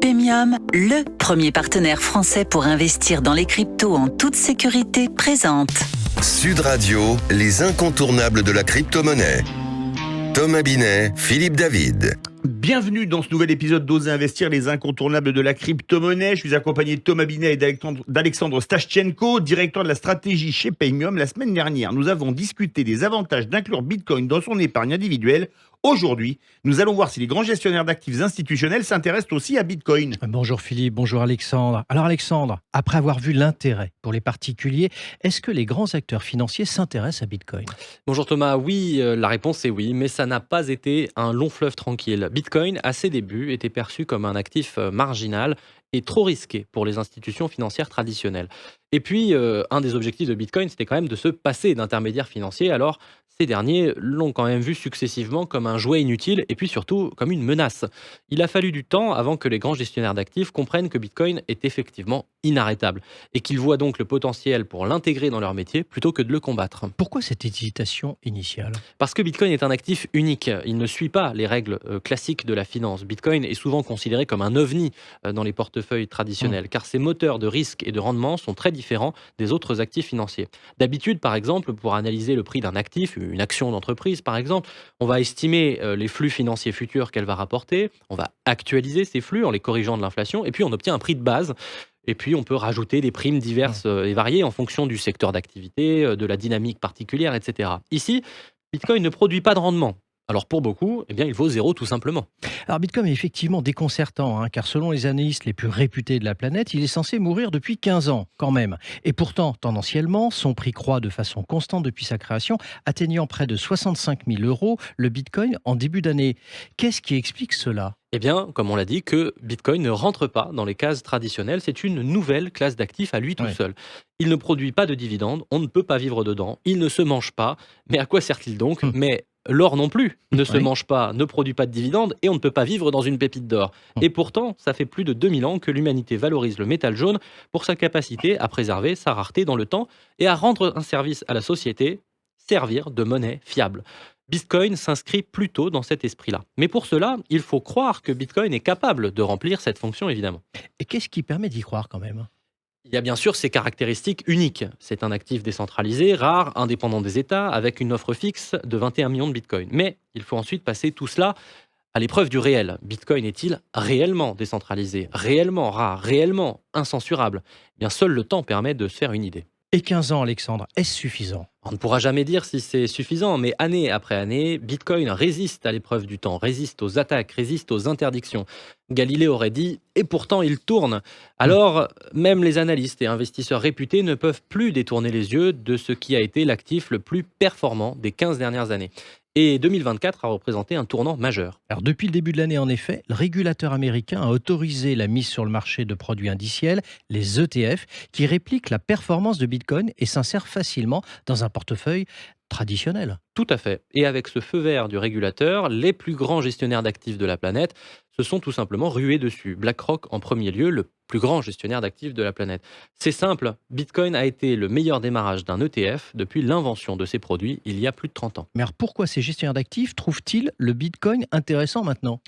Pemium, le premier partenaire français pour investir dans les cryptos en toute sécurité, présente Sud Radio, les incontournables de la crypto-monnaie. Thomas Binet, Philippe David. Bienvenue dans ce nouvel épisode d'Oser investir, les incontournables de la crypto-monnaie. Je suis accompagné de Thomas Binet et d'Alexandre Stashchenko, directeur de la stratégie chez Pemium. La semaine dernière, nous avons discuté des avantages d'inclure Bitcoin dans son épargne individuelle. Aujourd'hui, nous allons voir si les grands gestionnaires d'actifs institutionnels s'intéressent aussi à Bitcoin. Bonjour Philippe, bonjour Alexandre. Alors Alexandre, après avoir vu l'intérêt pour les particuliers, est-ce que les grands acteurs financiers s'intéressent à Bitcoin ? Bonjour Thomas, oui, la réponse est oui, mais ça n'a pas été un long fleuve tranquille. Bitcoin, à ses débuts, était perçu comme un actif marginal et trop risqué pour les institutions financières traditionnelles. Et puis, un des objectifs de Bitcoin, c'était quand même de se passer d'intermédiaires financiers. Alors, ces derniers l'ont quand même vu successivement comme un jouet inutile et puis surtout comme une menace. Il a fallu du temps avant que les grands gestionnaires d'actifs comprennent que Bitcoin est effectivement inarrêtable et qu'ils voient donc le potentiel pour l'intégrer dans leur métier plutôt que de le combattre. Pourquoi cette hésitation initiale ? Parce que Bitcoin est un actif unique. Il ne suit pas les règles classiques de la finance. Bitcoin est souvent considéré comme un ovni dans les portefeuilles traditionnels, car ses moteurs de risque et de rendement sont très différents des autres actifs financiers. D'habitude, par exemple, pour analyser le prix d'un actif, une action d'entreprise par exemple, on va estimer les flux financiers futurs qu'elle va rapporter, on va actualiser ces flux en les corrigeant de l'inflation, et puis on obtient un prix de base. Et puis, on peut rajouter des primes diverses et variées en fonction du secteur d'activité, de la dynamique particulière, etc. Ici, Bitcoin ne produit pas de rendement. Alors pour beaucoup, eh bien, il vaut zéro tout simplement. Alors Bitcoin est effectivement déconcertant, car selon les analystes les plus réputés de la planète, il est censé mourir depuis 15 ans quand même. Et pourtant, tendanciellement, son prix croît de façon constante depuis sa création, atteignant près de 65 000 € le Bitcoin en début d'année. Qu'est-ce qui explique cela ? Eh bien, comme on l'a dit, que Bitcoin ne rentre pas dans les cases traditionnelles, c'est une nouvelle classe d'actifs à lui tout seul. Il ne produit pas de dividendes, on ne peut pas vivre dedans, il ne se mange pas. Mais à quoi sert-il donc ? Mais l'or non plus ne se mange pas, ne produit pas de dividendes et on ne peut pas vivre dans une pépite d'or. Et pourtant, ça fait plus de 2000 ans que l'humanité valorise le métal jaune pour sa capacité à préserver sa rareté dans le temps et à rendre un service à la société, servir de monnaie fiable. Bitcoin s'inscrit plutôt dans cet esprit-là. Mais pour cela, il faut croire que Bitcoin est capable de remplir cette fonction, évidemment. Et qu'est-ce qui permet d'y croire quand même ? Il y a bien sûr ses caractéristiques uniques. C'est un actif décentralisé, rare, indépendant des États, avec une offre fixe de 21 millions de bitcoins. Mais il faut ensuite passer tout cela à l'épreuve du réel. Bitcoin est-il réellement décentralisé, réellement rare, réellement incensurable ? Eh bien, seul le temps permet de se faire une idée. Et 15 ans, Alexandre, est-ce suffisant ? On ne pourra jamais dire si c'est suffisant, mais année après année, Bitcoin résiste à l'épreuve du temps, résiste aux attaques, résiste aux interdictions. Galilée aurait dit « et pourtant il tourne ». Alors, même les analystes et investisseurs réputés ne peuvent plus détourner les yeux de ce qui a été l'actif le plus performant des 15 dernières années. Et 2024 a représenté un tournant majeur. Alors depuis le début de l'année, en effet, le régulateur américain a autorisé la mise sur le marché de produits indiciels, les ETF, qui répliquent la performance de Bitcoin et s'insèrent facilement dans un portefeuille traditionnel. Tout à fait. Et avec ce feu vert du régulateur, les plus grands gestionnaires d'actifs de la planète se sont tout simplement rués dessus. BlackRock en premier lieu, le plus grand gestionnaire d'actifs de la planète. C'est simple, Bitcoin a été le meilleur démarrage d'un ETF depuis l'invention de ces produits il y a plus de 30 ans. Mais alors pourquoi ces gestionnaires d'actifs trouvent-ils le Bitcoin intéressant maintenant ?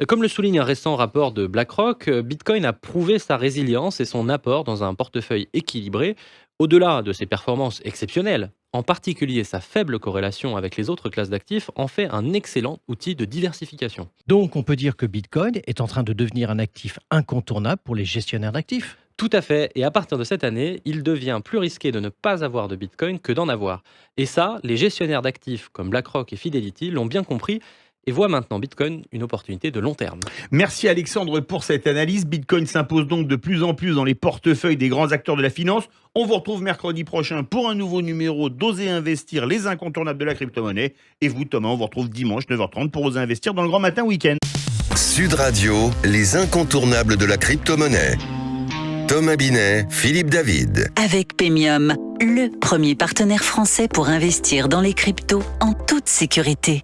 Comme le souligne un récent rapport de BlackRock, Bitcoin a prouvé sa résilience et son apport dans un portefeuille équilibré. Au-delà de ses performances exceptionnelles, en particulier sa faible corrélation avec les autres classes d'actifs, en fait un excellent outil de diversification. Donc on peut dire que Bitcoin est en train de devenir un actif incontournable pour les gestionnaires d'actifs ? Tout à fait, et à partir de cette année, il devient plus risqué de ne pas avoir de Bitcoin que d'en avoir. Et ça, les gestionnaires d'actifs comme BlackRock et Fidelity l'ont bien compris et voient maintenant Bitcoin une opportunité de long terme. Merci Alexandre pour cette analyse. Bitcoin s'impose donc de plus en plus dans les portefeuilles des grands acteurs de la finance. On vous retrouve mercredi prochain pour un nouveau numéro d'Oser investir, les incontournables de la crypto-monnaie. Et vous Thomas, on vous retrouve dimanche 9h30 pour Oser investir dans le grand matin week-end. Sud Radio, les incontournables de la crypto-monnaie. Thomas Binet, Philippe David. avec Pemium, le premier partenaire français pour investir dans les cryptos en toute sécurité.